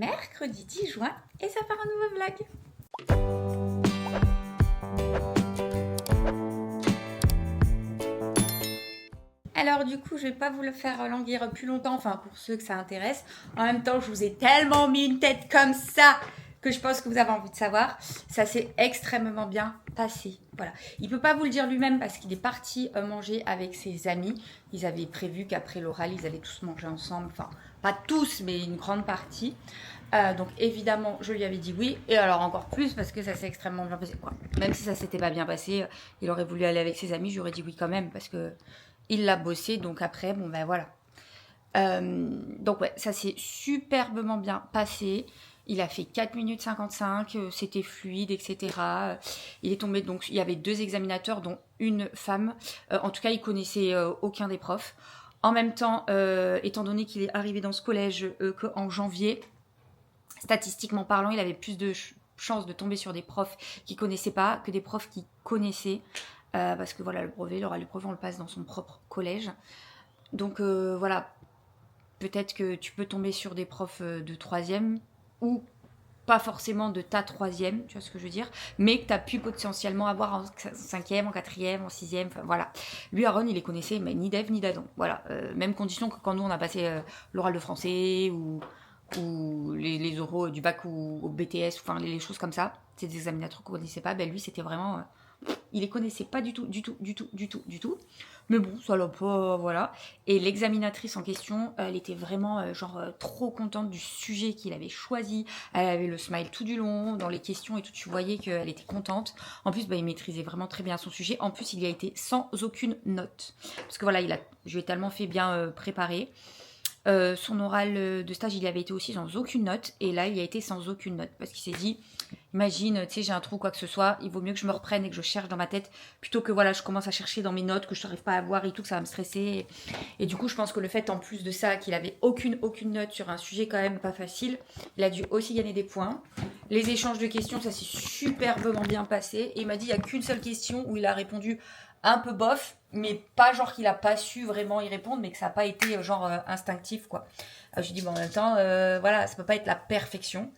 mercredi 10 juin et ça part un nouveau vlog. Alors du coup, je vais pas vous le faire languir plus longtemps, enfin pour ceux que ça intéresse. En même temps, je vous ai tellement mis une tête comme ça que je pense que vous avez envie de savoir. Ça s'est extrêmement bien passé. Voilà. Il peut pas vous le dire lui-même parce qu'il est parti manger avec ses amis. Ils avaient prévu qu'après l'oral, ils allaient tous manger ensemble. Enfin, pas tous, mais une grande partie. Donc évidemment, je lui avais dit oui. Et alors encore plus parce que ça s'est extrêmement bien passé. Voilà. Même si ça s'était pas bien passé, il aurait voulu aller avec ses amis. J'aurais dit oui quand même parce que il l'a bossé. Donc après, bon ben voilà. Donc ouais, ça s'est superbement bien passé. Il a fait 4 minutes 55, c'était fluide, etc. Il est tombé, donc il y avait 2 examinateurs, dont une femme. En tout cas, il connaissait aucun des profs. En même temps, étant donné qu'il est arrivé dans ce collège qu'en janvier, statistiquement parlant, il avait plus de chances de tomber sur des profs qu'il connaissait pas que des profs qu'il connaissait. Parce que voilà, le brevet, on le passe dans son propre collège. Donc voilà, peut-être que tu peux tomber sur des profs de 3e ou pas forcément de ta 3e, tu vois ce que je veux dire, mais que tu as pu potentiellement avoir en 5e, en 4e, en 6e, enfin voilà. Lui, Aaron, il les connaissait, mais ni d'Ève ni d'Adam. Voilà, même condition que quand nous, on a passé l'oral de français ou les oraux du bac ou au BTS, enfin les choses comme ça, c'est des examinateurs qu'on ne connaissait pas, ben lui, c'était vraiment... il les connaissait pas du tout. Mais bon, ça l'a pas, voilà. Et l'examinatrice en question, elle était vraiment trop contente du sujet qu'il avait choisi. Elle avait le smile tout du long, dans les questions et tout, tu voyais qu'elle était contente. En plus, il maîtrisait vraiment très bien son sujet. En plus, il y a été sans aucune note. Parce que voilà, je lui ai tellement fait bien préparer. Son oral de stage, il avait été aussi sans aucune note. Et là, il a été sans aucune note. Parce qu'il s'est dit... Imagine, tu sais, j'ai un trou, quoi que ce soit, il vaut mieux que je me reprenne et que je cherche dans ma tête, plutôt que voilà, je commence à chercher dans mes notes, que je n'arrive pas à voir et tout, que ça va me stresser. Et du coup, je pense que le fait, en plus de ça, qu'il avait aucune note sur un sujet quand même pas facile, il a dû aussi gagner des points. Les échanges de questions, ça s'est superbement bien passé. Et il m'a dit, il n'y a qu'une seule question où il a répondu un peu bof, mais pas genre qu'il n'a pas su vraiment y répondre, mais que ça n'a pas été instinctif, quoi. Je lui dis, bon, en même temps, voilà, ça peut pas être la perfection.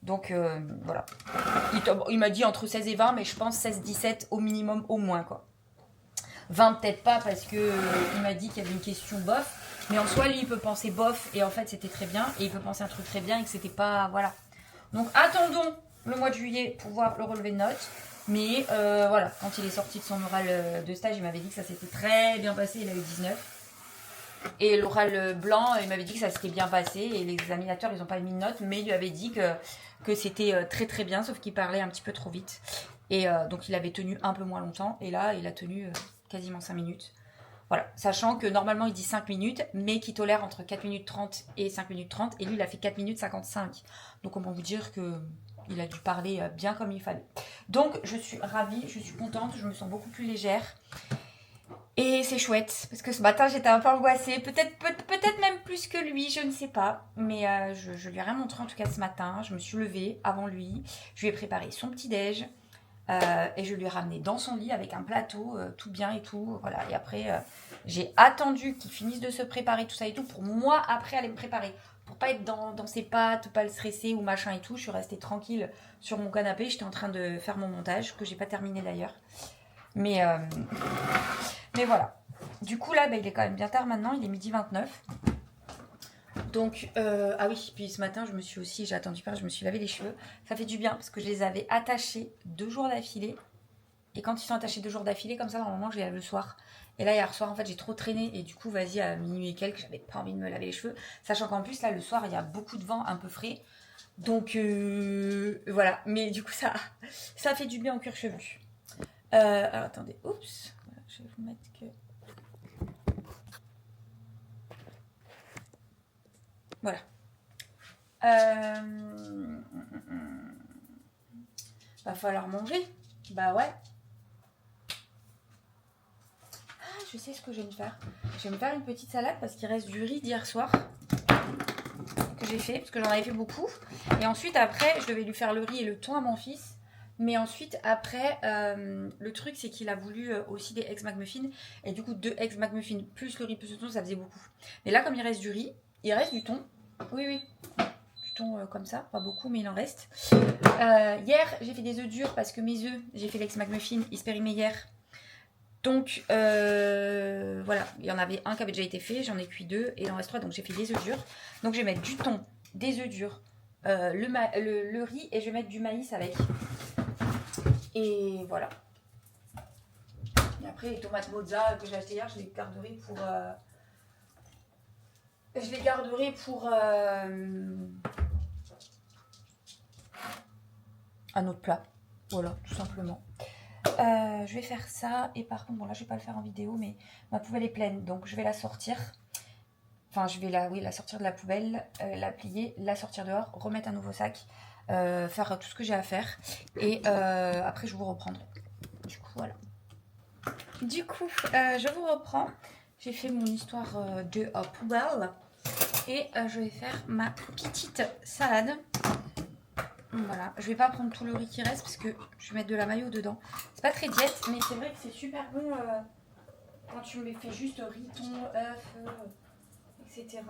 Donc voilà. Il m'a dit entre 16 et 20, mais je pense 16-17 au minimum, au moins quoi. 20 peut-être pas parce que il m'a dit qu'il y avait une question bof. Mais en soi, lui, il peut penser bof et en fait, c'était très bien. Et il peut penser un truc très bien et que c'était pas... Voilà. Donc attendons le mois de juillet pour voir le relevé de notes. Mais voilà, quand il est sorti de son oral de stage, il m'avait dit que ça s'était très bien passé. Il a eu 19. Et l'oral blanc, il m'avait dit que ça s'était bien passé. Et les examinateurs, ils n'ont pas mis de notes. Mais il lui avait dit que c'était très très bien, sauf qu'il parlait un petit peu trop vite. Et donc il avait tenu un peu moins longtemps. Et là, il a tenu quasiment 5 minutes. Voilà, sachant que normalement il dit 5 minutes, mais qu'il tolère entre 4 minutes 30 et 5 minutes 30. Et lui, il a fait 4 minutes 55. Donc on peut vous dire qu'il a dû parler bien comme il fallait. Donc je suis ravie, je suis contente, je me sens beaucoup plus légère. Et c'est chouette, parce que ce matin j'étais un peu angoissée, peut-être même plus que lui, je ne sais pas. Mais je lui ai rien montré en tout cas ce matin, je me suis levée avant lui, je lui ai préparé son petit déj, et je lui ai ramené dans son lit avec un plateau, tout bien et tout. Voilà. Et après, j'ai attendu qu'il finisse de se préparer, tout ça et tout, pour moi après aller me préparer. Pour pas être dans ses pattes, pas le stresser ou machin et tout, je suis restée tranquille sur mon canapé, j'étais en train de faire mon montage, que j'ai pas terminé d'ailleurs. Mais voilà. Du coup, là, il est quand même bien tard maintenant. Il est 12h29. Donc, ah oui, puis ce matin, j'ai attendu pas, je me suis lavé les cheveux. Ça fait du bien parce que je les avais attachés 2 jours d'affilée. Et quand ils sont attachés 2 jours d'affilée, comme ça, normalement, je les lave le soir. Et là, hier soir, en fait, j'ai trop traîné. Et du coup, vas-y, à minuit et quelques, j'avais pas envie de me laver les cheveux. Sachant qu'en plus, là, le soir, il y a beaucoup de vent un peu frais. Donc, voilà. Mais du coup, ça fait du bien au cuir chevelu. Alors, attendez. Oups. Je vais vous mettre que... Voilà. Va falloir manger. Bah ouais. Ah, je sais ce que je vais me faire. Je vais me faire une petite salade parce qu'il reste du riz d'hier soir que j'ai fait, parce que j'en avais fait beaucoup. Et ensuite, après, je devais lui faire le riz et le thon à mon fils. Mais ensuite, après, le truc, c'est qu'il a voulu aussi des eggs McMuffin. Et du coup, 2 eggs McMuffin plus le riz plus le thon, ça faisait beaucoup. Mais là, comme il reste du riz, il reste du thon. Oui. Du thon comme ça, pas beaucoup mais il en reste. Hier j'ai fait des œufs durs parce que mes œufs, j'ai fait l'ex McMuffin, ils se périmaient hier. Donc voilà, il y en avait un qui avait déjà été fait, j'en ai cuit 2 et il en reste 3, donc j'ai fait des œufs durs. Donc je vais mettre du thon, des œufs durs, le riz et je vais mettre du maïs avec. Et voilà. Et après les tomates mozza que j'ai achetées hier, je les garderai pour... un autre plat. Voilà, tout simplement. Je vais faire ça. Et par contre, bon là, je vais pas le faire en vidéo, mais ma poubelle est pleine. Donc, je vais la sortir. Enfin, je vais la sortir de la poubelle, la plier, la sortir dehors, remettre un nouveau sac, faire tout ce que j'ai à faire. Et après, je vous reprendrai. Du coup, voilà. Du coup, je vous reprends. J'ai fait mon histoire de poubelle. Et je vais faire ma petite salade. Voilà, je vais pas prendre tout le riz qui reste parce que je vais mettre de la mayo dedans. C'est pas très diète, mais c'est vrai que c'est super bon quand tu me fais juste riz, thon, œuf, etc.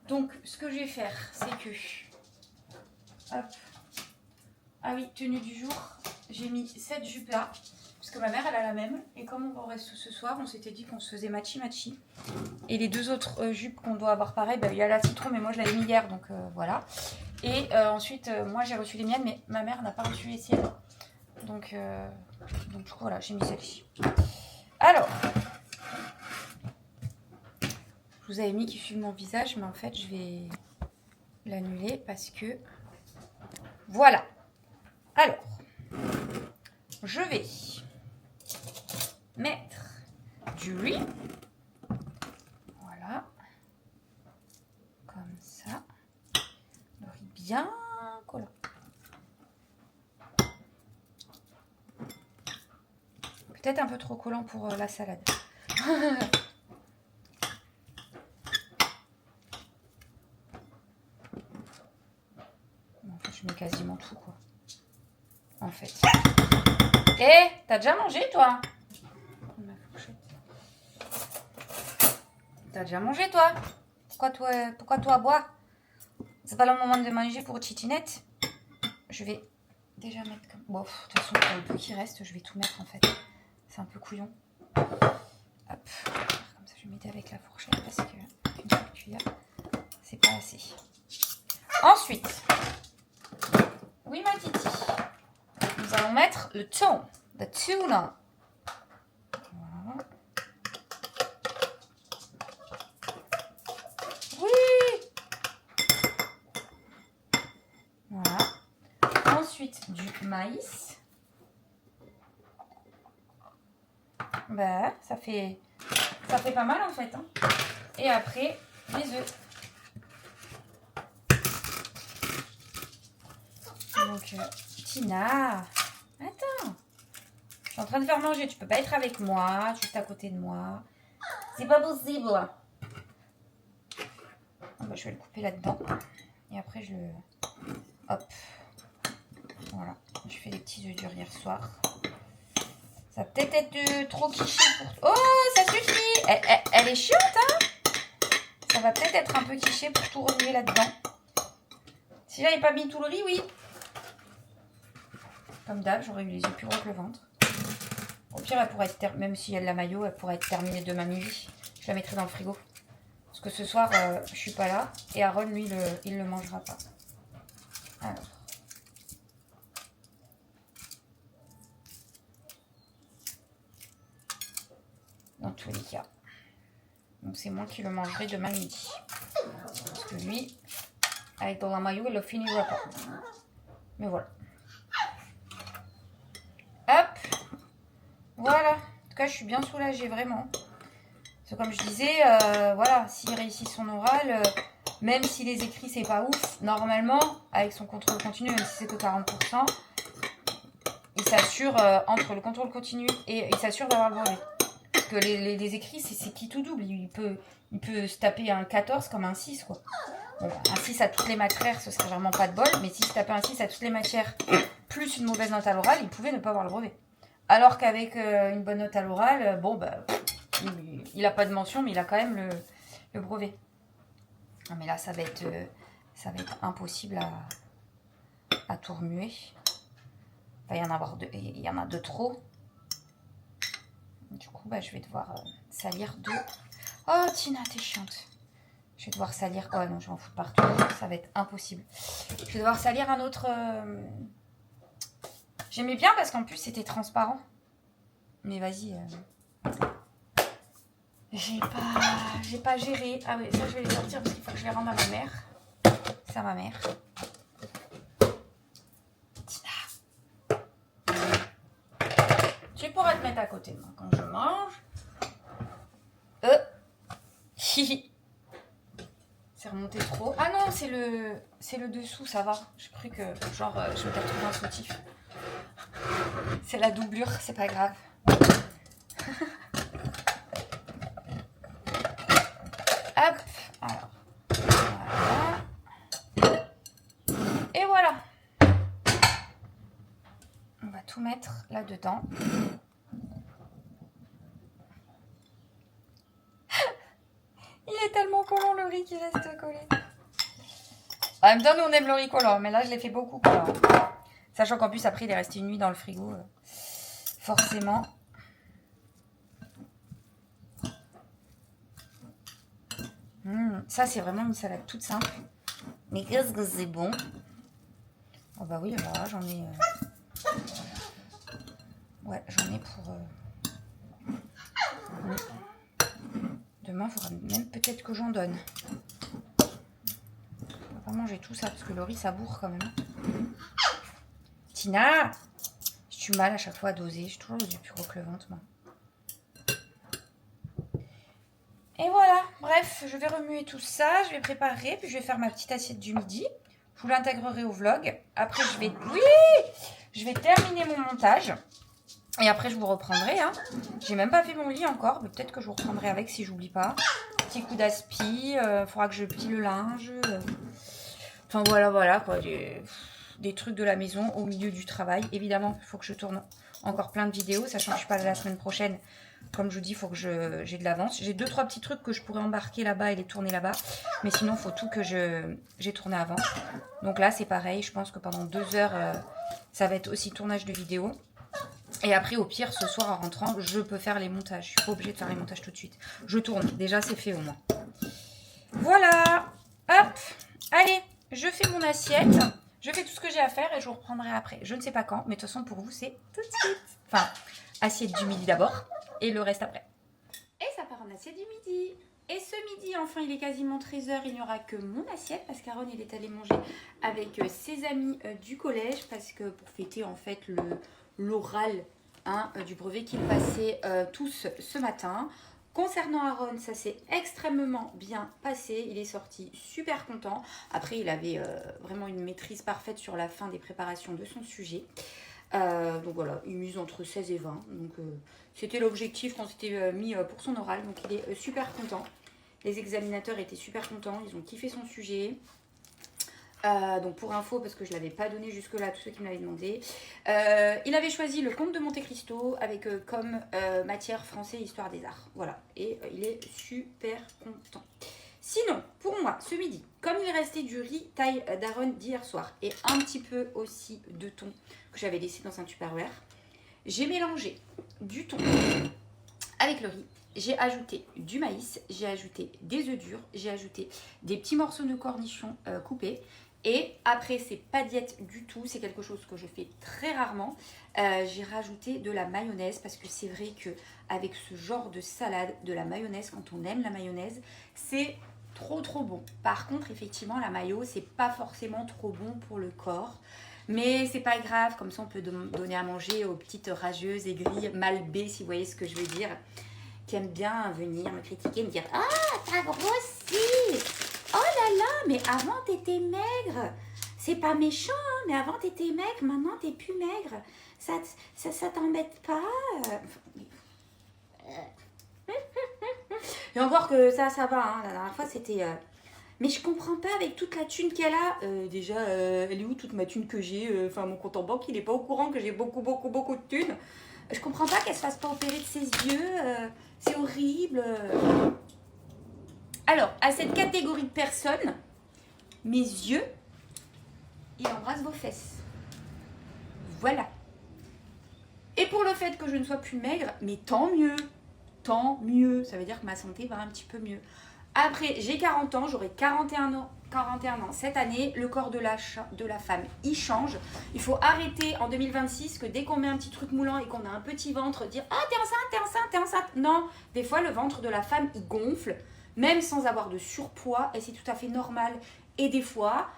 Donc, ce que je vais faire, c'est que... Hop. Ah oui, tenue du jour, j'ai mis cette jupe-là. Parce que ma mère, elle a la même. Et comme on reste ce soir, on s'était dit qu'on se faisait matchy-matchy. Et les deux autres jupes qu'on doit avoir pareil, il y a la citron, mais moi je l'avais mis hier, donc voilà. Et ensuite, moi j'ai reçu les miennes, mais ma mère n'a pas reçu les siennes. Donc du coup, voilà, j'ai mis celle-ci. Alors, je vous avais mis qui suit mon visage, mais en fait, je vais l'annuler parce que... Voilà. Alors, je vais mettre du riz. Voilà. Comme ça. Le riz bien collant. Peut-être un peu trop collant pour la salade. En fait, je mets quasiment tout, quoi. En fait. Eh, t'as déjà mangé, toi? T'as déjà mangé, toi? Pourquoi toi bois? C'est pas le moment de manger pour Titinette. Je vais déjà mettre comme... Bon, de toute façon, le peu qui reste, je vais tout mettre, en fait. C'est un peu couillon. Hop. Comme ça, je vais mettre avec la fourchette parce que une seule cuillère, c'est pas assez. Ensuite, oui, ma titi, nous allons mettre le thon, the tuna. Voilà. Oui. Voilà. Ensuite, du maïs. Bah, ça fait pas mal en fait. Hein. Et après, les œufs. Donc, Tina, attends. Je suis en train de faire manger. Tu peux pas être avec moi, juste à côté de moi. C'est pas possible. Ah bah, je vais le couper là-dedans. Et après, je le... Hop. Voilà. Je fais des petits œufs durs hier soir. Ça va peut-être être trop quiché pour... Oh, ça suffit. Elle est chiotte, hein. Ça va peut-être être un peu quiché pour tout remuer là-dedans. Si j'avais pas mis tout le riz, oui. Comme d'hab, j'aurais eu les yeux plus gros que le ventre. Au pire, elle pourrait être... Même si elle a la maillot, elle pourrait être terminée demain midi. Je la mettrai dans le frigo. Parce que ce soir, je suis pas là. Et Aaron, lui, il le mangera pas. Alors... Dans tous les cas. Donc c'est moi qui le mangerai demain midi. Parce que lui, avec dans la maillot, il le finira pas. Mais voilà. Hop. Voilà. En tout cas, je suis bien soulagée, vraiment. Parce que comme je disais, voilà, s'il réussit son oral, même si les écrits, c'est pas ouf, normalement, avec son contrôle continu, même si c'est que 40%, il s'assure, entre le contrôle continu et il s'assure d'avoir le brevet. Parce que les écrits, c'est qui tout double. Il peut se taper un 14 comme un 6, quoi. Bon, un 6 à toutes les matières, ce serait vraiment pas de bol. Mais s'il se tapait un 6 à toutes les matières, plus une mauvaise note à l'oral, il pouvait ne pas avoir le brevet. Alors qu'avec une bonne note à l'oral, bon, bah, il n'a pas de mention, mais il a quand même le brevet. Non, mais là, ça va ça va être impossible à tout remuer. Il va y en avoir deux, il y en a de trop. Du coup, bah, je vais devoir salir deux. Oh, Tina, t'es chiante. Je vais devoir salir... Oh non, je vais en foutre partout. Ça va être impossible. Je vais devoir salir un autre... J'aimais bien parce qu'en plus, c'était transparent. Mais vas-y. J'ai pas géré. Ah oui, ça, je vais les sortir parce qu'il faut que je les rende à ma mère. C'est à ma mère. Tina. Tu pourras te mettre à côté de moi quand je mange. C'est remonté trop. Ah non, c'est le dessous, ça va. J'ai cru que, genre, je m'étais retrouvé un soutif. C'est la doublure, c'est pas grave. Hop, alors. Voilà. Et voilà. On va tout mettre là-dedans. Il est tellement collant le riz qui reste collé. En même temps, nous on aime le riz collant, mais là je l'ai fait beaucoup collant. Sachant qu'en plus après il est resté une nuit dans le frigo. Forcément. Ça c'est vraiment une salade toute simple. Mais qu'est-ce que c'est bon. Oh bah oui, alors là j'en ai... Ouais, j'en ai pour... Demain, il faudra même peut-être que j'en donne. On va pas manger tout ça parce que le riz, ça bourre quand même. Tina, j'ai du mal à chaque fois à doser. J'ai toujours du plus gros que le ventre, moi. Et voilà, bref, je vais remuer tout ça. Je vais préparer, puis je vais faire ma petite assiette du midi. Je vous l'intégrerai au vlog. Après, je vais terminer mon montage. Et après, je vous reprendrai. Hein. J'ai même pas fait mon lit encore. Mais peut-être que je vous reprendrai avec si j'oublie pas. Petit coup d'aspi. Faudra que je plie le linge. Enfin, voilà quoi. Des trucs de la maison au milieu du travail. Évidemment, il faut que je tourne encore plein de vidéos. Sachant que je suis pas là la semaine prochaine. Comme je vous dis, il faut que j'ai de l'avance. J'ai 2-3 petits trucs que je pourrais embarquer là-bas et les tourner là-bas. Mais sinon, il faut tout que j'ai tourné avant. Donc là, c'est pareil. Je pense que pendant 2 heures, ça va être aussi tournage de vidéos. Et après, au pire, ce soir, en rentrant, je peux faire les montages. Je suis pas obligée de faire les montages tout de suite. Je tourne. Déjà, c'est fait au moins. Voilà. Hop. Allez, je fais mon assiette. Je fais tout ce que j'ai à faire et je vous reprendrai après. Je ne sais pas quand, mais de toute façon, pour vous, c'est tout de suite. Enfin, assiette du midi d'abord et le reste après. Et ça part en assiette du midi. Et ce midi, enfin, il est quasiment 13 h. Il n'y aura que mon assiette parce qu'Aaron, il est allé manger avec ses amis du collège parce que pour fêter, en fait, l'oral du brevet qu'ils passaient tous ce matin. Concernant Aaron, ça s'est extrêmement bien passé. Il est sorti super content. Après, il avait vraiment une maîtrise parfaite sur la fin des préparations de son sujet. Donc voilà, il mise entre 16 et 20. Donc c'était l'objectif quand c'était mis pour son oral. Donc il est super content. Les examinateurs étaient super contents. Ils ont kiffé son sujet. Donc pour info, parce que je ne l'avais pas donné jusque-là à tous ceux qui me l'avaient demandé, il avait choisi le Comte de Monte Cristo avec comme matière français et histoire des arts. Voilà, et il est super content. Sinon, pour moi, ce midi, comme il restait du riz taille d'Aaron d'hier soir et un petit peu aussi de thon que j'avais laissé dans un Tupperware, j'ai mélangé du thon avec le riz. J'ai ajouté du maïs, j'ai ajouté des œufs durs, j'ai ajouté des petits morceaux de cornichons coupés. Et après, c'est pas diète du tout, c'est quelque chose que je fais très rarement. J'ai rajouté de la mayonnaise parce que c'est vrai qu'avec ce genre de salade, de la mayonnaise, quand on aime la mayonnaise, c'est trop bon. Par contre, effectivement, la mayo, c'est pas forcément trop bon pour le corps. Mais c'est pas grave, comme ça on peut donner à manger aux petites rageuses, aigries, malbées, si vous voyez ce que je veux dire, qui aiment bien venir me critiquer, me dire « Ah, t'as grossi ! Oh là là, mais avant t'étais maigre ! C'est pas méchant, hein, mais avant t'étais maigre, maintenant t'es plus maigre. Ça t'embête pas ?» Et encore que ça va, hein. La dernière fois c'était... Mais je comprends pas avec toute la thune qu'elle a. Déjà, elle est où toute ma thune que j'ai? Enfin, mon compte en banque, il est pas au courant que j'ai beaucoup de thunes. Je comprends pas qu'elle se fasse pas opérer de ses yeux. C'est horrible. Alors, à cette catégorie de personnes, mes yeux, il embrasse vos fesses. Voilà. Et pour le fait que je ne sois plus maigre, mais tant mieux. Tant mieux. Ça veut dire que ma santé va un petit peu mieux. Après, j'ai 40 ans, j'aurai 41 ans. 41 ans cette année, le corps de la femme, il change. Il faut arrêter en 2026 que dès qu'on met un petit truc moulant et qu'on a un petit ventre, dire « Ah, t'es enceinte, t'es enceinte, t'es enceinte !» Non, des fois, le ventre de la femme, il gonfle, même sans avoir de surpoids, et c'est tout à fait normal. Et des fois,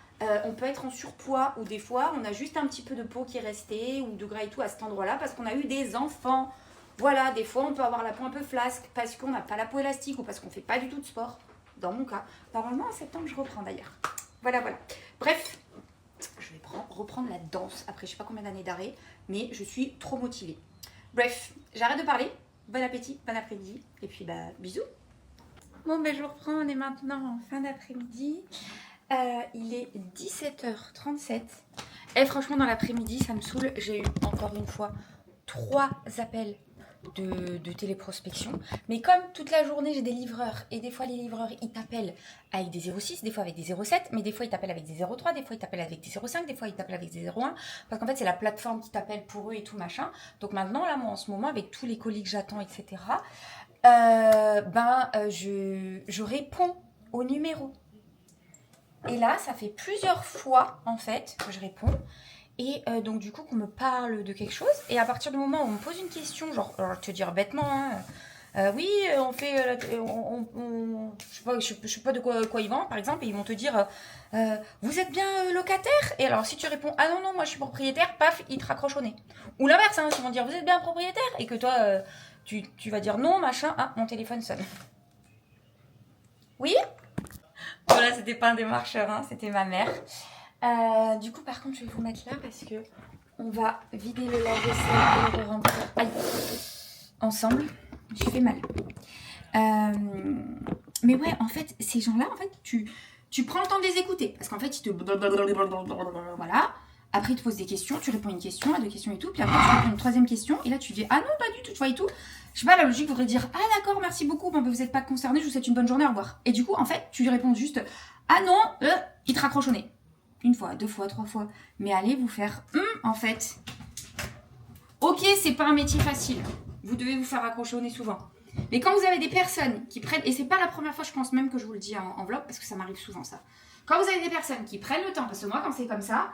on peut être en surpoids, ou des fois, on a juste un petit peu de peau qui est restée, ou de gras et tout à cet endroit-là, parce qu'on a eu des enfants. Voilà, des fois, on peut avoir la peau un peu flasque, parce qu'on n'a pas la peau élastique, ou parce qu'on ne fait pas du tout de sport. Dans mon cas. Normalement, en septembre, je reprends d'ailleurs. Voilà, voilà. Bref, je vais reprendre la danse après je sais pas combien d'années d'arrêt, mais je suis trop motivée. Bref, j'arrête de parler. Bon appétit, bon après-midi, et puis bah bisous. Bon, ben je reprends, on est maintenant en fin d'après-midi. Il est 17h37. Et franchement, dans l'après-midi, ça me saoule. J'ai eu encore une fois 3 appels de téléprospection, mais comme toute la journée j'ai des livreurs et des fois les livreurs ils t'appellent avec des 06, des fois avec des 07, mais des fois ils t'appellent avec des 03, des fois ils t'appellent avec des 05, des fois ils t'appellent avec des 01, parce qu'en fait c'est la plateforme qui t'appelle pour eux et tout machin. Donc maintenant là moi en ce moment avec tous les colis que j'attends etc, je réponds au numéro et là ça fait plusieurs fois en fait que je réponds. Et donc du coup qu'on me parle de quelque chose et à partir du moment où on me pose une question, genre je vais te dire bêtement oui on fait je sais pas de quoi ils vendent par exemple, et ils vont te dire vous êtes bien locataire, et alors si tu réponds ah non moi je suis propriétaire, paf ils te raccrochent au nez. Ou l'inverse, ils vont dire vous êtes bien propriétaire, et que toi tu vas dire non machin, ah mon téléphone sonne. Oui. Voilà, c'était pas un démarcheur, c'était ma mère. Du coup, par contre, je vais vous mettre là parce que on va vider le lave-vaisselle et le remplir ensemble. J'ai fait mal. Mais ouais, en fait, ces gens-là, en fait, tu prends le temps de les écouter. Parce qu'en fait, ils te... Voilà. Après, ils te posent des questions. Tu réponds à une question, à 2 questions et tout. Puis après, tu réponds à une 3e question. Et là, tu dis, ah non, pas du tout, tu vois et tout. Je sais pas, la logique voudrait dire, ah d'accord, merci beaucoup. Bon, vous n'êtes pas concerné, je vous souhaite une bonne journée, au revoir. Et du coup, en fait, tu lui réponds juste, ah non, il te raccroche au nez. 1 fois, 2 fois, 3 fois. Mais allez vous faire, en fait. Ok, c'est pas un métier facile. Vous devez vous faire raccrocher au nez souvent. Mais quand vous avez des personnes qui prennent, et c'est pas la première fois, je pense même que je vous le dis en vlog, parce que ça m'arrive souvent ça. Quand vous avez des personnes qui prennent le temps, parce que moi quand c'est comme ça,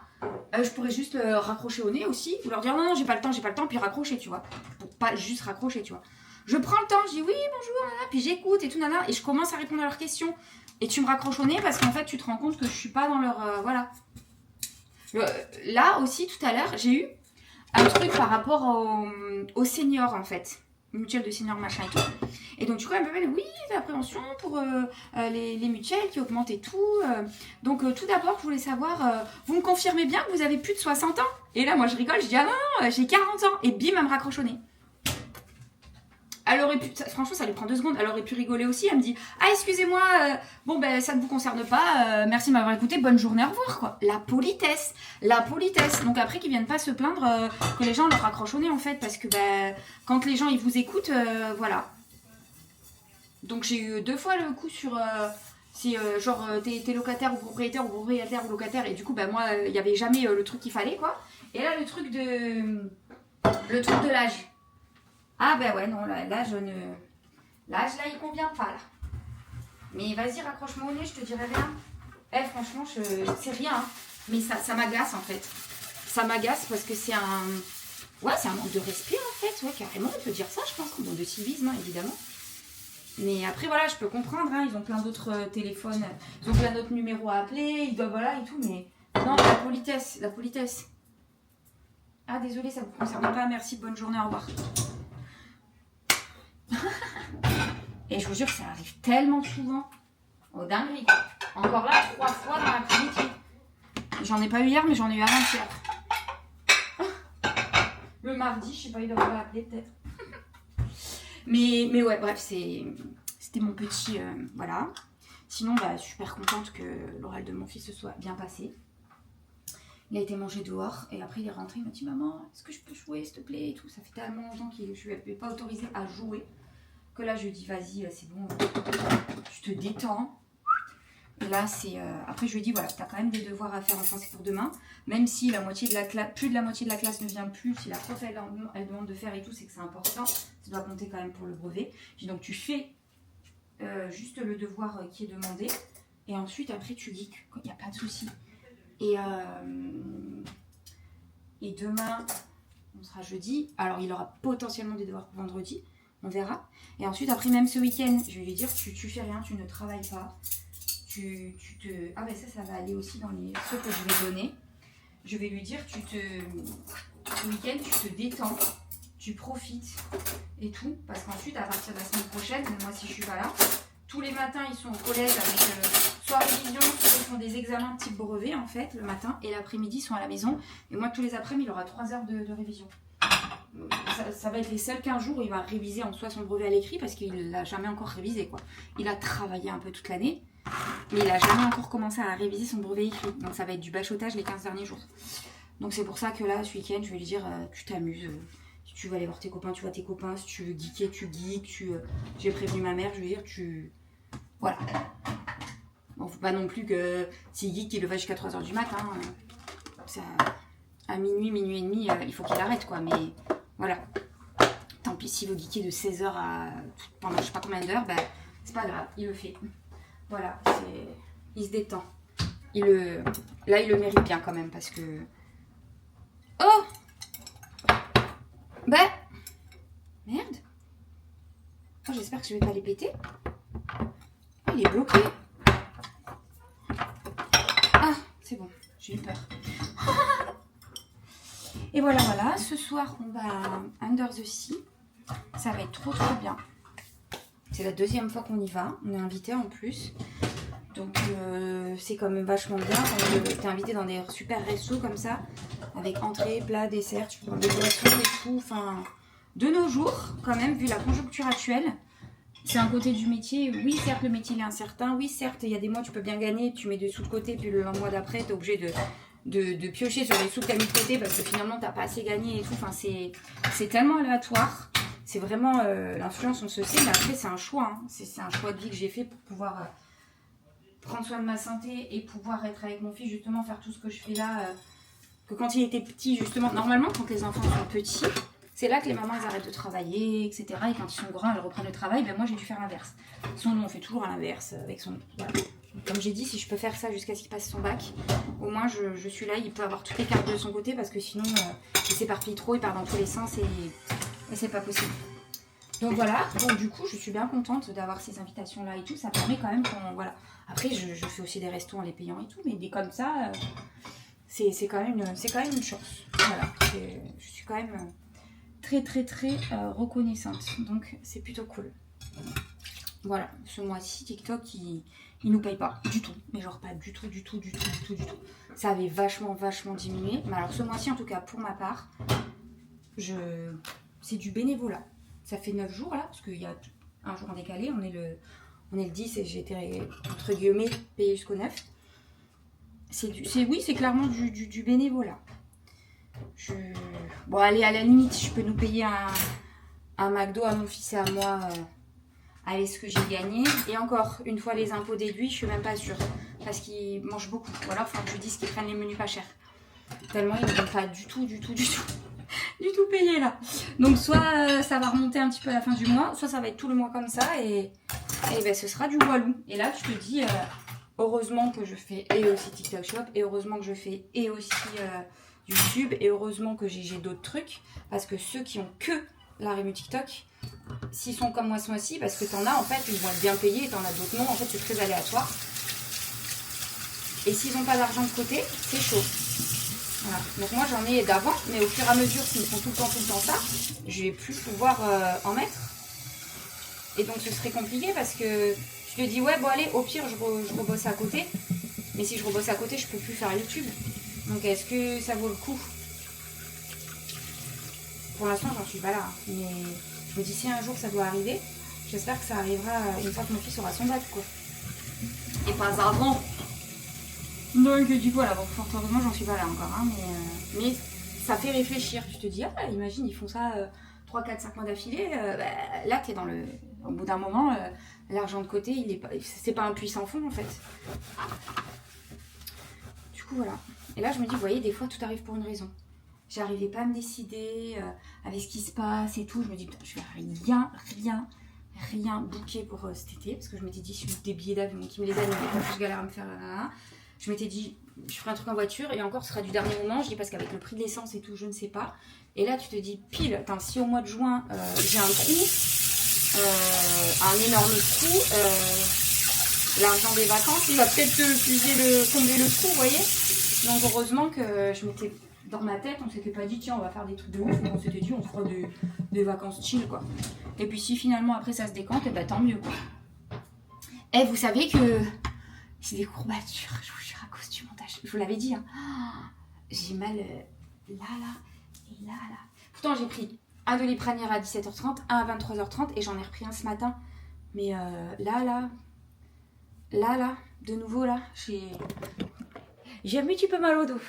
je pourrais juste raccrocher au nez aussi, ou leur dire non, j'ai pas le temps, puis raccrocher, tu vois. Pour pas juste raccrocher, tu vois. Je prends le temps, je dis oui, bonjour, nana, puis j'écoute et tout, nana, et je commence à répondre à leurs questions. Et tu me raccroches au nez parce qu'en fait, tu te rends compte que je suis pas dans leur... voilà. Là aussi, tout à l'heure, j'ai eu un truc par rapport aux seniors, en fait. Mutuelle de seniors, machin et tout. Et donc, du coup, elle me dit, oui, la prévention pour les mutuelles qui augmentent et tout. Donc, tout d'abord, je voulais savoir, vous me confirmez bien que vous avez plus de 60 ans? Et là, moi, je rigole, je dis, ah non, j'ai 40 ans. Et bim, elle me raccroche au nez. Elle aurait pu, franchement, ça lui prend 2 secondes. Elle aurait pu rigoler aussi. Elle me dit, ah, excusez-moi, bon, ben, ça ne vous concerne pas. Merci de m'avoir écouté. Bonne journée, au revoir, quoi. La politesse. La politesse. Donc, après, qu'ils viennent pas se plaindre que les gens leur raccrochent au nez, en fait. Parce que, ben, quand les gens, ils vous écoutent, voilà. Donc, j'ai eu 2 fois le coup sur... si, genre, t'es locataire ou propriétaire ou locataire. Et du coup, ben, moi, il n'y avait jamais le truc qu'il fallait, quoi. Et là, le truc de l'âge. Ah ben ouais, non, l'âge, là, il convient pas, là. Mais vas-y, raccroche-moi au nez, je te dirai rien. Franchement, c'est rien, hein. Mais ça m'agace, en fait. Ça m'agace parce que c'est un... Ouais, c'est un manque de respect, en fait. Ouais, carrément, on peut dire ça, je pense. Un manque de civisme, hein, évidemment. Mais après, voilà, je peux comprendre, hein. Ils ont plein d'autres téléphones. Ils ont plein d'autres numéros à appeler. Ils doivent, voilà, et tout, mais... Non, la politesse. Ah, désolé, ça vous concerne pas. Merci, bonne journée, au revoir. Et je vous jure, ça arrive tellement souvent. Oh, dinguerie. Encore là, 3 fois dans l'après-midi. J'en ai pas eu hier, mais j'en ai eu avant-hier. Le mardi, je sais pas, il devrait m'appeler peut-être. mais ouais, bref, c'était mon petit... voilà. Sinon, bah, super contente que l'oral de mon fils se soit bien passé. Il a été mangé dehors et après il est rentré, il m'a dit maman, est-ce que je peux jouer s'il te plaît et tout. Ça fait tellement longtemps que je ne lui avais pas autorisé à jouer que là je lui dis vas-y, c'est bon, tu te détends. Et là, c'est... Après, je lui ai dit, voilà, tu as quand même des devoirs à faire en français pour demain. Même si la moitié de la classe, plus de la moitié de la classe ne vient plus, si la prof, elle demande de faire et tout, c'est que c'est important. Ça doit compter quand même pour le brevet. J'ai dit, donc, tu fais juste le devoir qui est demandé. Et ensuite, après, tu geeks. Il n'y a pas de souci. Et demain, on sera jeudi. Alors, il aura potentiellement des devoirs pour vendredi. On verra. Et ensuite, après, même ce week-end, je vais lui dire, tu fais rien, tu ne travailles pas. Ah ben ça va aller aussi dans ceux que je vais donner. Je vais lui dire, ce week-end, tu te détends, tu profites et tout. Parce qu'ensuite, à partir de la semaine prochaine, moi si je suis pas là, tous les matins, ils sont au collège avec soit révision, soit ils font des examens type brevet en fait, le matin. Et l'après-midi, ils sont à la maison. Et moi, tous les après-midi, il aura 3 heures de révision. Ça va être les seuls 15 jours où il va réviser en soi son brevet à l'écrit parce qu'il l'a jamais encore révisé, quoi. Il a travaillé un peu toute l'année. Mais il n'a jamais encore commencé à réviser son brevet écrit. Donc ça va être du bachotage les 15 derniers jours. Donc c'est pour ça que là, ce week-end, je vais lui dire, tu t'amuses. Si tu veux aller voir tes copains, tu vois tes copains. Si tu veux geeker, tu geeks. J'ai prévenu ma mère, je vais dire, Voilà. Bon, faut pas non plus que si geek, il le fasse jusqu'à 3h du matin. À minuit et demi, il faut qu'il arrête, quoi. Mais voilà. Tant pis, s'il veut geeker de 16h pendant je sais pas combien d'heures, c'est pas grave, il le fait. Voilà, il se détend. Là, il le mérite bien quand même parce que... Oh! Merde! Oh, j'espère que je vais pas les péter. Oh, il est bloqué. Ah, c'est bon, j'ai eu peur. Et voilà, ce soir, on va Under the Sea. Ça va être trop bien. C'est la 2e fois qu'on y va. On est invité en plus. Donc c'est quand même vachement bien. T'es invité dans des super restos comme ça. Avec entrée, plat, dessert. Tu peux prendre des boissons et tout. Enfin, de nos jours, quand même, vu la conjoncture actuelle, c'est un côté du métier. Oui, certes, le métier il est incertain. Oui, certes, il y a des mois, tu peux bien gagner. Tu mets des sous de côté. Puis le mois d'après, t'es obligé de piocher sur les sous que t'as mis de côté. Parce que finalement, t'as pas assez gagné et tout. Enfin, c'est tellement aléatoire. C'est vraiment l'influence, on se sait, mais après c'est un choix. Hein. C'est un choix de vie que j'ai fait pour pouvoir prendre soin de ma santé et pouvoir être avec mon fils, justement faire tout ce que je fais là. Que quand il était petit, justement, normalement quand les enfants sont petits, c'est là que les mamans elles arrêtent de travailler, etc. Et quand ils sont grands, elles reprennent le travail. Moi j'ai dû faire l'inverse. Sinon nous on fait toujours à l'inverse avec son... Voilà. Comme j'ai dit, si je peux faire ça jusqu'à ce qu'il passe son bac, au moins je suis là, il peut avoir toutes les cartes de son côté parce que sinon il s'éparpille trop, il part dans tous les sens et c'est pas possible. Donc voilà, donc du coup je suis bien contente d'avoir ces invitations là et tout, ça permet quand même qu'on... Voilà. Après je fais aussi des restos en les payant et tout, mais des comme ça, c'est quand même une chance. Voilà, je suis quand même très reconnaissante, donc c'est plutôt cool. Voilà, ce mois-ci TikTok il nous paye pas du tout, mais genre pas du tout. Ça avait vachement diminué, mais alors ce mois-ci en tout cas pour ma part, c'est du bénévolat. Ça fait 9 jours là, parce qu'il y a un jour en décalé, on est le 10 et j'ai été entre guillemets payée jusqu'au 9. C'est clairement du bénévolat. Bon allez, à la limite, je peux nous payer un McDo à mon fils et à moi avec ce que j'ai gagné. Et encore, une fois les impôts déduits, je suis même pas sûre. Parce qu'ils mangent beaucoup. Ou alors, il faut que je dise qu'ils prennent les menus pas chers. Tellement ils ne vont pas du tout payer là. Donc soit ça va remonter un petit peu à la fin du mois, soit ça va être tout le mois comme ça et ce sera du walou. Et là tu te dis heureusement que je fais et aussi TikTok Shop et heureusement que je fais et aussi YouTube et heureusement que j'ai d'autres trucs parce que ceux qui ont que la rému TikTok, s'ils sont comme moi ce mois-ci, parce que t'en as en fait, ils vont être bien payés et t'en as d'autres non, en fait c'est très aléatoire. Et s'ils n'ont pas d'argent de côté, c'est chaud. Voilà. Donc moi j'en ai d'avant, mais au fur et à mesure s'ils me font tout le temps ça, je vais plus pouvoir en mettre. Et donc ce serait compliqué parce que je te dis ouais bon allez au pire je rebosse à côté. Mais si je rebosse à côté je peux plus faire YouTube. Donc est-ce que ça vaut le coup? Pour l'instant j'en suis pas là. Mais je me dis si un jour ça doit arriver, j'espère que ça arrivera une fois que mon fils aura son bac quoi. Et pas avant. Donc du coup voilà, bon, fort heureusement j'en suis pas là encore, hein, mais ça fait réfléchir. Tu te dis, ah imagine ils font ça 3, 4, 5 mois d'affilée, là t'es dans le... Au bout d'un moment, l'argent de côté, c'est pas un puits sans fond en fait. Du coup voilà. Et là je me dis, vous voyez, des fois tout arrive pour une raison. J'arrivais pas à me décider avec ce qui se passe et tout. Je me dis, putain, je vais rien booker pour cet été. Parce que je m'étais dit, si des billets d'avion qui me les annulent, je galère à me faire là. Je m'étais dit, je ferai un truc en voiture et encore ce sera du dernier moment. Je dis parce qu'avec le prix de l'essence et tout, je ne sais pas. Et là, tu te dis, pile, attends, si au mois de juin, j'ai un trou, un énorme trou, l'argent des vacances, il va peut-être combler le trou, vous voyez. Donc heureusement que je m'étais, dans ma tête, on s'était pas dit, tiens, on va faire des trucs de ouf. On s'était dit, on fera des vacances chill, quoi. Et puis si finalement après ça se décante, et bah tant mieux, quoi. Et vous savez que j'ai des courbatures, je vous jure, à cause du montage. Je vous l'avais dit, hein. J'ai mal là et là. Pourtant, j'ai pris un Doliprane à 17h30, un à 23h30 et j'en ai repris un ce matin. Mais là, de nouveau, là, j'ai un petit peu mal au dos.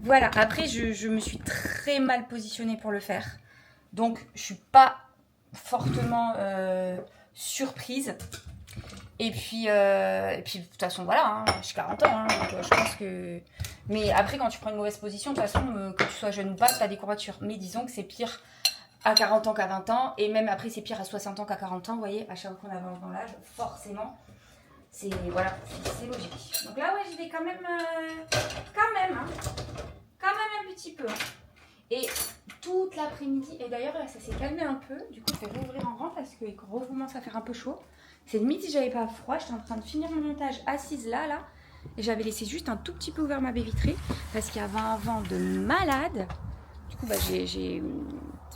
Voilà, après, je me suis très mal positionnée pour le faire. Donc, je suis pas fortement surprise. Et puis, de toute façon, voilà, hein, j'ai 40 ans, hein, donc je pense que... Mais après, quand tu prends une mauvaise position, de toute façon, que tu sois jeune ou pas, tu as des courbatures. Mais disons que c'est pire à 40 ans qu'à 20 ans, et même après, c'est pire à 60 ans qu'à 40 ans, vous voyez, à chaque fois qu'on avance dans l'âge, forcément, c'est logique. Donc là, ouais, j'y vais quand même un petit peu. Et toute l'après-midi, et d'ailleurs, là, ça s'est calmé un peu, du coup, je vais rouvrir en grand parce qu'il recommence à faire un peu chaud. C'est limite si j'avais pas froid, j'étais en train de finir mon montage assise là, et j'avais laissé juste un tout petit peu ouvert ma baie vitrée parce qu'il y avait un vent de malade. Du coup, bah, j'ai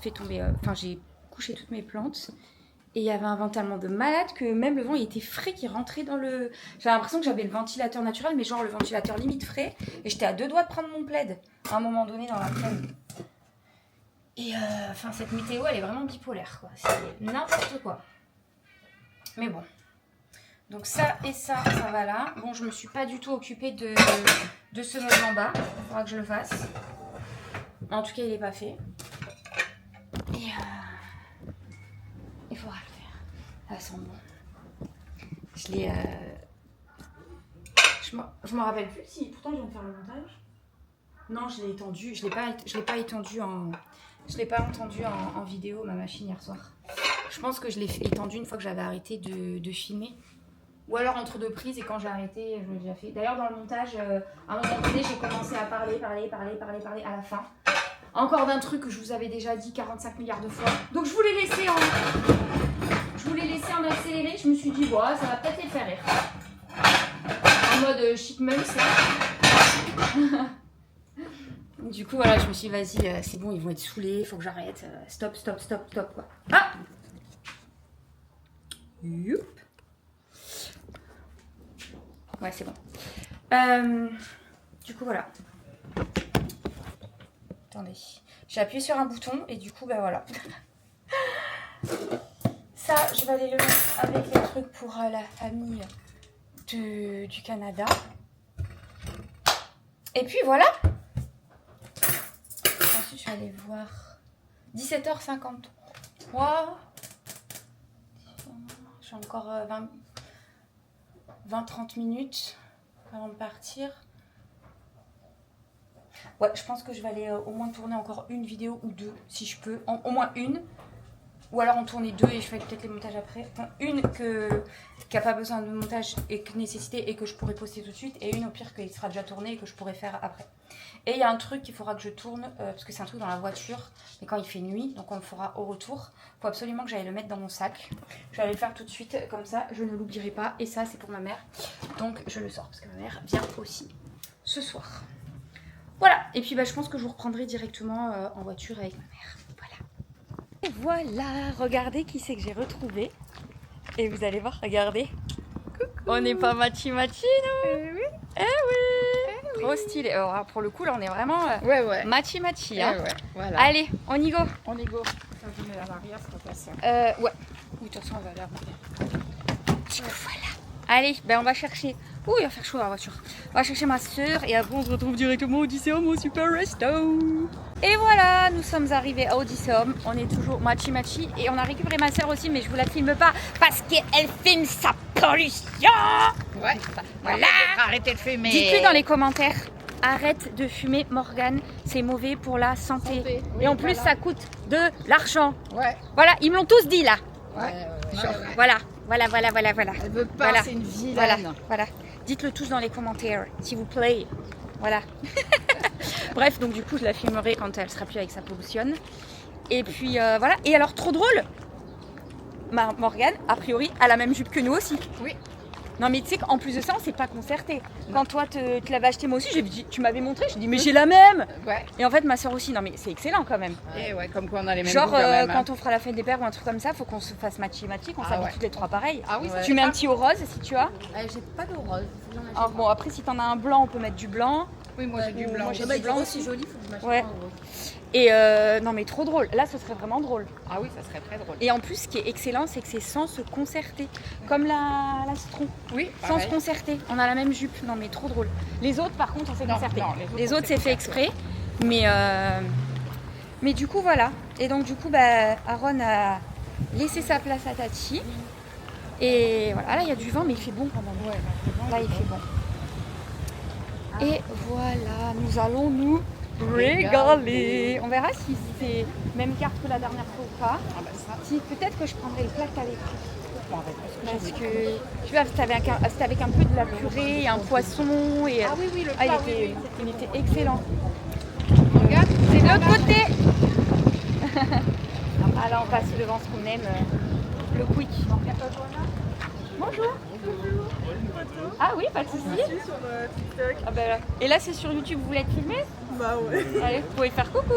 fait tomber, j'ai couché toutes mes plantes et il y avait un vent tellement de malade que même le vent il était frais qui rentrait dans le... J'avais l'impression que j'avais le ventilateur naturel, mais genre le ventilateur limite frais, et j'étais à 2 doigts de prendre mon plaid à un moment donné dans l'après-midi. Et cette météo elle est vraiment bipolaire, quoi. C'est n'importe quoi. Mais bon, donc ça et ça va là. Bon, je me suis pas du tout occupée de ce meuble en bas. Il faudra que je le fasse. En tout cas, il n'est pas fait. Et il faudra le faire. Ça sent bon. Je l'ai... Je me rappelle plus si... Pourtant, je viens de faire le montage. Non, je l'ai étendu. Je l'ai pas étendu en... Je l'ai pas entendu en vidéo, ma machine, hier soir. Je pense que je l'ai étendu une fois que j'avais arrêté de filmer. Ou alors entre deux prises, et quand j'ai arrêté, je l'ai déjà fait. D'ailleurs, dans le montage, à un moment donné, j'ai commencé à parler à la fin. Encore d'un truc que je vous avais déjà dit 45 milliards de fois. Donc je voulais laisser en accéléré. Je me suis dit, ça va peut-être les faire rire. En mode chipmunks. Du coup, voilà, je me suis dit, vas-y, c'est bon, ils vont être saoulés, il faut que j'arrête. Stop, quoi. Ah! Youp. Ouais, c'est bon. Du coup, voilà. Attendez. J'ai appuyé sur un bouton et du coup, voilà. Ça, je vais aller le mettre avec les trucs pour la famille du Canada. Et puis, voilà. Ensuite, je vais aller voir 17h53. J'ai encore 20-30 minutes avant de partir. Ouais, je pense que je vais aller au moins tourner encore une vidéo ou deux, si je peux. Au moins une. Ou alors en tourner deux et je fais peut-être les montages après. Enfin, une qui n'a pas besoin de montage et que nécessité et que je pourrais poster tout de suite. Et une au pire qui sera déjà tournée et que je pourrais faire après. Et il y a un truc qu'il faudra que je tourne, parce que c'est un truc dans la voiture. Mais quand il fait nuit, donc on le fera au retour. Il faut absolument que j'aille le mettre dans mon sac. Je vais aller le faire tout de suite, comme ça je ne l'oublierai pas. Et ça c'est pour ma mère. Donc je le sors parce que ma mère vient aussi ce soir. Voilà, et puis je pense que je vous reprendrai directement en voiture avec ma mère. Et voilà, regardez qui c'est que j'ai retrouvé. Et vous allez voir, regardez. Coucou. On n'est pas machi-machi, nous. Oui. Eh oui. Trop stylé. Alors, pour le coup, là, on est vraiment machi-machi. Hein. Ouais, voilà. Allez, on y go. On y go. Ça, je mets à l'arrière, ça passe. Ouais. Oui, de toute façon, on va là. Du coup, voilà. Allez, ben on va chercher. Ouh, il va faire chaud dans la voiture. On va chercher ma soeur et après on se retrouve directement au Odysseum, au super resto. Et voilà, nous sommes arrivés à Odysseum. On est toujours machi machi et on a récupéré ma soeur aussi, mais je vous la filme pas parce qu'elle filme sa pollution. Ouais. Voilà. Arrêtez de fumer. Dites-le dans les commentaires. Arrête de fumer, Morgane. C'est mauvais pour la santé. Oui, et en plus, ça coûte de l'argent. Ouais. Voilà, ils me l'ont tous dit là. Ouais. Voilà. Elle veut pas, Voilà. c'est une vilaine. Voilà. Dites-le tous dans les commentaires, s'il vous plaît. Voilà. Bref, donc du coup, je la filmerai quand elle sera plus avec sa pollution. Et puis voilà. Et alors, trop drôle. Morgane, a priori, a la même jupe que nous aussi. Oui. Non mais tu sais qu'en plus de ça on s'est pas concerté. Quand toi tu l'avais acheté moi aussi, j'ai dit, tu m'avais montré, j'ai dit mais j'ai la même. Ouais. Et en fait ma soeur aussi, non mais c'est excellent quand même. Et ouais, comme quoi on a les mêmes Genre goûts quand même, quand on fera la fête des pères ou un truc comme ça, faut qu'on se fasse matchy qu'on s'habille ouais. toutes les trois pareil. Ah oui, ça Tu mets un petit au rose si tu as. J'ai pas de rose. Alors, bon après si t'en as un blanc on peut mettre du blanc. Oui, moi j'ai du blanc. Moi, j'ai Bah, du blanc aussi aussi. joli, faut que je m'achète Ouais. un rose. Et non mais trop drôle, là ce serait vraiment drôle. Ah oui, ça serait très drôle. Et en plus ce qui est excellent c'est que c'est sans se concerter. Comme la citron. Oui, Sans se concerter, on a la même jupe, non mais trop drôle. Les autres par contre on s'est Non, concerté. non, les autres c'est fait exprès, mais du coup voilà. Et donc du coup bah, Aaron a laissé sa place à Tati. Et voilà, là il y a du vent mais il fait bon quand même. Ouais, Là il fait bon. Et voilà, nous allons nous régaler. On verra si c'est même carte que la dernière fois ou pas. Ah bah ça, Si, peut-être que je prendrai le plat que t'avais pris. bon, avec Parce que tu vois, c'était avec un peu de la purée, un poisson et Ah oui, oui, le ah, plat, il était excellent. Regarde, C'est de l'autre côté. Ah là on passe devant ce qu'on aime, le quick. Bonjour. Ah oui, pas de soucis. Sur TikTok. Ah bah, et là c'est sur YouTube, vous voulez être filmé? Bah ouais. Allez, vous pouvez faire coucou.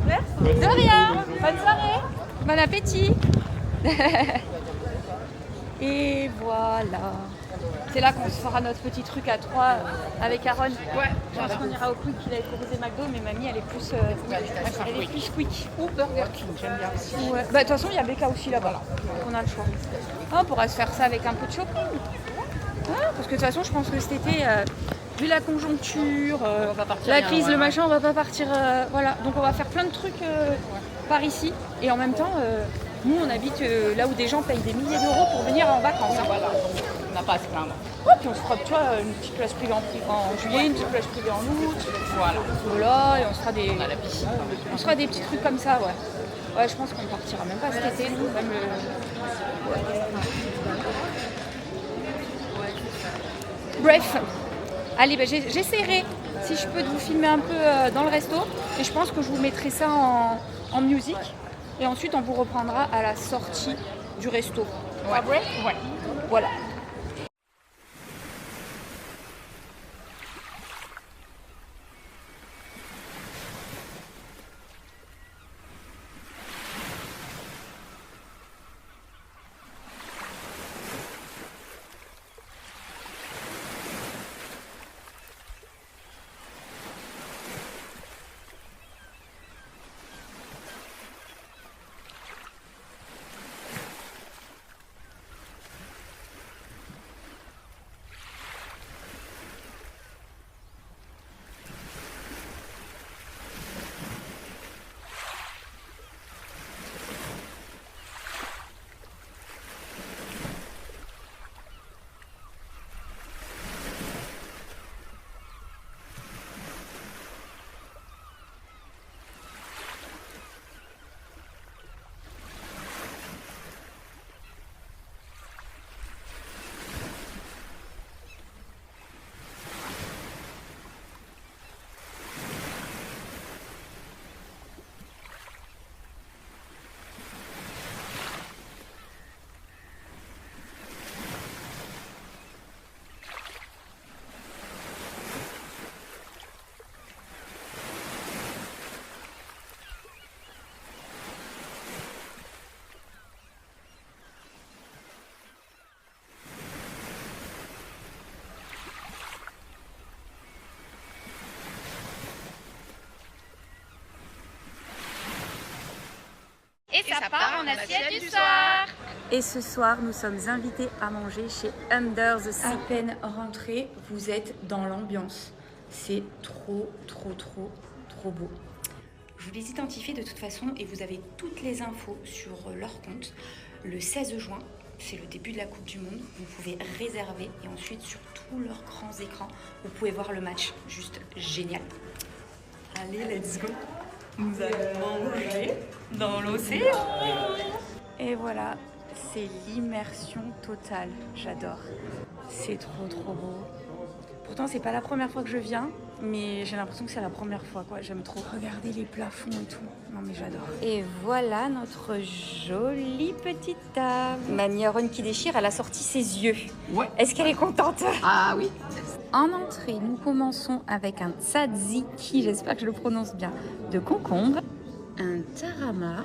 Merci. De rien. Bonne soirée. Bon appétit. Et voilà. C'est là qu'on se fera notre petit truc à trois avec Aaron. Ouais. Je pense qu'on ira au Quick, il a proposé McDo, mais mamie elle est plus, Quick. Ou Burger King, j'aime bien aussi. Ouais. Bah, de toute façon, il y a Becca aussi là-bas. Donc on a le choix. Ah, on pourra se faire ça avec un peu de shopping. Ah, parce que de toute façon, je pense que cet été, vu la conjoncture, la crise, le machin, on va pas partir. Voilà. Donc on va faire plein de trucs par ici. Et en même temps, nous on habite là où des gens payent des milliers d'euros pour venir en vacances. Hein. Voilà, donc on n'a pas à se plaindre. Ouais, puis on se fera, tu vois, une petite place privée en juillet, une petite place privée en août. Voilà. Voilà, et on se fera des. On a la piscine. On se fera des petits trucs comme ça, ouais. Ouais, je pense qu'on partira même pas cet été, nous, même Bref, allez, bah, j'essaierai, si je peux, de vous filmer un peu dans le resto. Et je pense que je vous mettrai ça en musique. Et ensuite, on vous reprendra à la sortie du resto. Ouais. Vrai? Ouais. Voilà. ça part en assiette du soir. Et ce soir, nous sommes invités à manger chez Under the Sea. À peine rentrés, vous êtes dans l'ambiance. C'est trop beau. Je vous les identifie de toute façon et vous avez toutes les infos sur leur compte. Le 16 juin, c'est le début de la Coupe du Monde. Vous pouvez réserver et ensuite sur tous leurs grands écrans, vous pouvez voir le match. Juste génial. Allez, let's go. Nous allons manger dans l'océan. Et voilà, c'est l'immersion totale. J'adore. C'est trop beau. Pourtant, c'est pas la première fois que je viens, mais j'ai l'impression que c'est la première fois, quoi. J'aime trop. Regardez les plafonds et tout. Non, mais j'adore. Et voilà notre jolie petite table. Mamie Aaron qui déchire, elle a sorti ses yeux. Ouais. Est-ce qu'elle est contente? Ah oui. En entrée, nous commençons avec un tzatziki, j'espère que je le prononce bien, de concombre, un tarama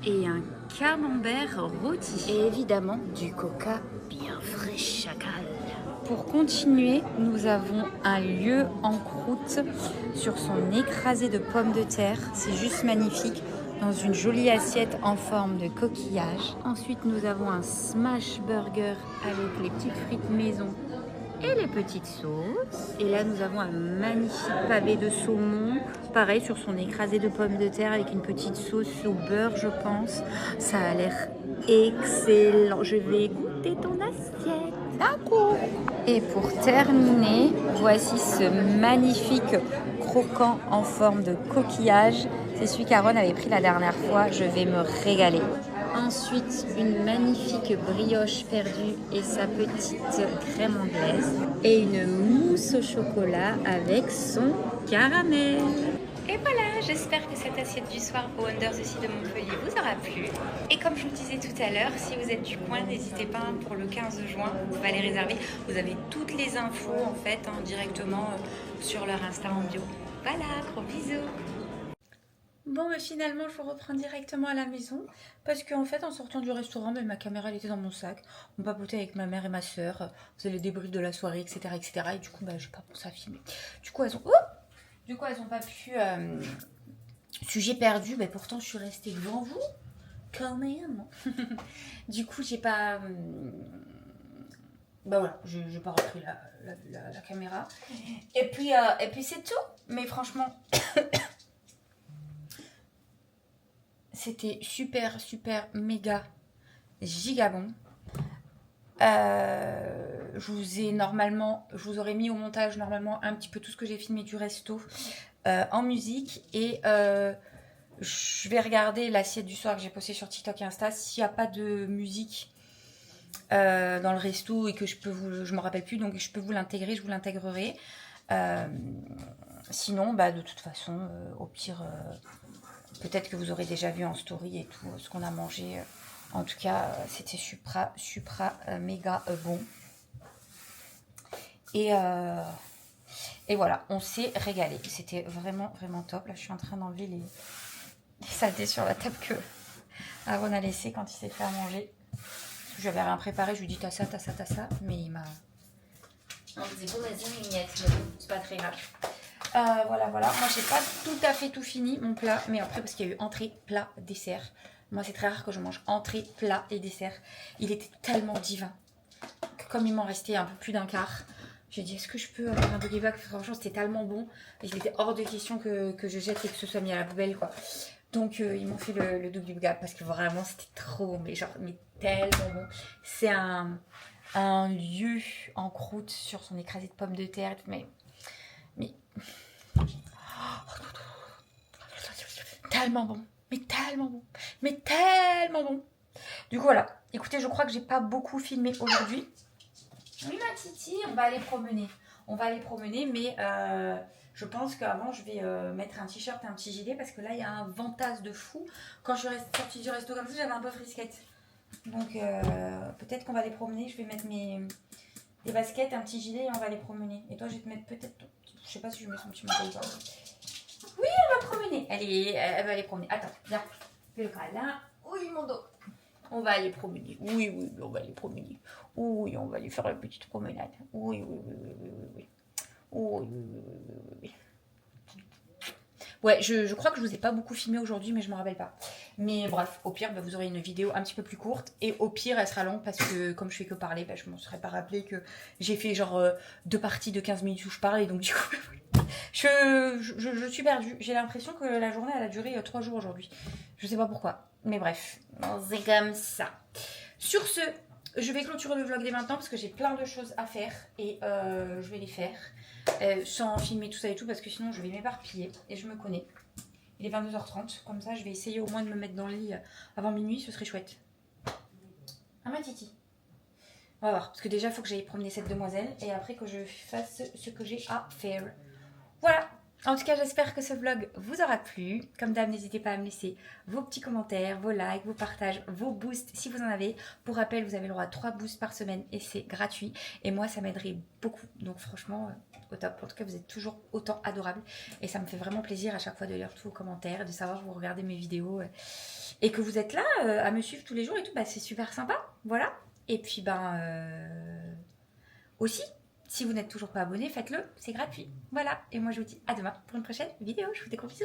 et un camembert rôti. Et évidemment, du coca bien frais chacal. Pour continuer, nous avons un lieu en croûte sur son écrasé de pommes de terre. C'est juste magnifique, dans une jolie assiette en forme de coquillage. Ensuite, nous avons un smash burger avec les petites frites maison et les petites sauces. Et là, nous avons un magnifique pavé de saumon, pareil sur son écrasé de pommes de terre avec une petite sauce au beurre, je pense. Ça a l'air excellent. Je vais goûter ton assiette. D'accord. Et pour terminer, voici ce magnifique croquant en forme de coquillage. C'est celui qu'Aaron avait pris la dernière fois. Je vais me régaler. Ensuite, une magnifique brioche perdue et sa petite crème anglaise. Et une mousse au chocolat avec son caramel. Et voilà, j'espère que cette assiette du soir au Under the Sea de Montpellier vous aura plu. Et comme je vous le disais tout à l'heure, si vous êtes du coin, n'hésitez pas pour le 15 juin, vous allez réserver. Vous avez toutes les infos en fait directement sur leur Insta en bio. Voilà, gros bisous. Bon, mais finalement, je vous reprends directement à la maison parce qu'en fait, en sortant du restaurant, ma caméra elle était dans mon sac. On papotait avec ma mère et ma soeur. On faisait les débriefs de la soirée, etc., etc. Et du coup, j'ai pas pensé à filmer. Du coup, elles ont pas pu. Sujet perdu, mais pourtant, je suis restée devant vous quand même. Du coup, j'ai pas. Voilà, j'ai pas repris la caméra. Et puis c'est tout. Mais franchement. C'était super, méga, giga bon. Je vous aurais mis au montage normalement un petit peu tout ce que j'ai filmé du resto en musique. Et je vais regarder l'assiette du soir que j'ai postée sur TikTok et Insta. S'il n'y a pas de musique dans le resto et que je me rappelle plus, donc je peux vous l'intégrer, je vous l'intégrerai. Sinon, de toute façon, au pire... peut-être que vous aurez déjà vu en story et tout ce qu'on a mangé. En tout cas, c'était supra méga bon. Et voilà, on s'est régalé. C'était vraiment top. Là, je suis en train d'enlever les saletés sur la table que Aaron a laissé quand il s'est fait à manger. Je n'avais rien préparé. Je lui ai dit t'as ça. Mais il m'a... On disait bon, vas-y, mignette. C'est pas très grave. Voilà. Moi, j'ai pas tout à fait tout fini mon plat, mais après parce qu'il y a eu entrée, plat, dessert. Moi, c'est très rare que je mange entrée, plat et dessert. Il était tellement divin que comme il m'en restait un peu plus d'un quart, j'ai dit est-ce que je peux avoir un doggy bag? Franchement, c'était tellement bon. Il était hors de question que je jette et que ce soit mis à la poubelle, quoi. Donc, ils m'ont fait le doggy bag parce que vraiment, c'était trop bon. Mais tellement bon. C'est un lieu en croûte sur son écrasé de pommes de terre, mais tellement bon, mais tellement bon. Du coup voilà, écoutez, je crois que j'ai pas beaucoup filmé aujourd'hui. Oui ma Titi, on va aller promener, mais je pense qu'avant je vais mettre un t-shirt et un petit gilet parce que là il y a un ventasse de fou. Quand je suis sortie du resto comme ça, j'avais un peu frisquette. Donc peut-être qu'on va aller promener, je vais mettre des baskets, un petit gilet et on va aller promener. Et toi je vais te mettre peut-être, je sais pas si je mets son petit manteau ou pas. Oui, elle va promener. Elle va aller promener. Attends, viens. Fais le câlin. Oui, mon dos. On va aller promener. Oui, on va aller promener. Oui, on va aller faire la petite promenade. Oui. Ouais, je crois que je vous ai pas beaucoup filmé aujourd'hui, mais je me rappelle pas. Mais bref, au pire, bah, vous aurez une vidéo un petit peu plus courte. Et au pire, elle sera longue parce que comme je fais que parler, bah, je m'en serais pas rappelé que j'ai fait genre 2 parties de 15 minutes où je parle. Et donc du coup, je suis perdue. J'ai l'impression que la journée, elle a duré 3 jours aujourd'hui. Je sais pas pourquoi. Mais bref, c'est comme ça. Sur ce, je vais clôturer le vlog dès maintenant parce que j'ai plein de choses à faire. Et je vais les faire. Sans filmer tout ça et tout parce que sinon je vais m'éparpiller et je me connais. Il est 22h30, comme ça je vais essayer au moins de me mettre dans le lit avant minuit, ce serait chouette. Ah ma titi. On va voir, parce que déjà il faut que j'aille promener cette demoiselle et après que je fasse ce que j'ai à faire. Voilà. En tout cas, j'espère que ce vlog vous aura plu. Comme d'hab, n'hésitez pas à me laisser vos petits commentaires, vos likes, vos partages, vos boosts si vous en avez. Pour rappel, vous avez le droit à 3 boosts par semaine et c'est gratuit. Et moi, ça m'aiderait beaucoup. Donc franchement, au top. En tout cas, vous êtes toujours autant adorables. Et ça me fait vraiment plaisir à chaque fois de lire tous vos commentaires, de savoir que vous regardez mes vidéos et que vous êtes là à me suivre tous les jours et tout. Bah, c'est super sympa. Voilà. Et puis, aussi, si vous n'êtes toujours pas abonné, faites-le, c'est gratuit. Voilà, et moi je vous dis à demain pour une prochaine vidéo. Je vous fais des gros bisous.